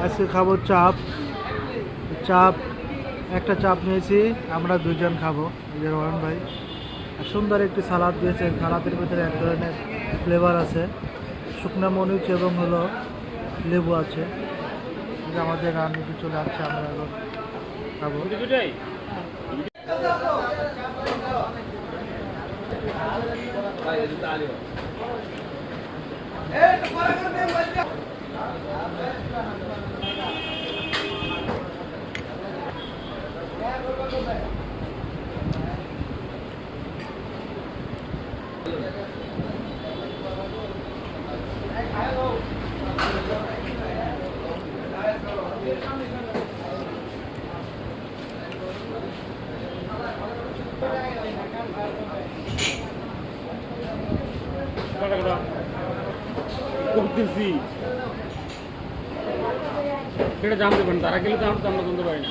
আজকে খাবো চাপ। চাপ একটা চাপ নিয়েছি, আমরা দুজন খাবো। এই যে রহমান ভাই আর সুন্দর একটি সালাদ দিয়েছে। সালাদের ভিতরে এক ধরনের ফ্লেভার আছে, শুকনো মরিচ এবং হলো লেবু আছে। এই যে আমাদের রান্নাটি চলে আসছে, আমরা এখন খাবো। করতেছি সেটা জানতে পারেন, তারা গেলে তো আমরা জানতে পারি না।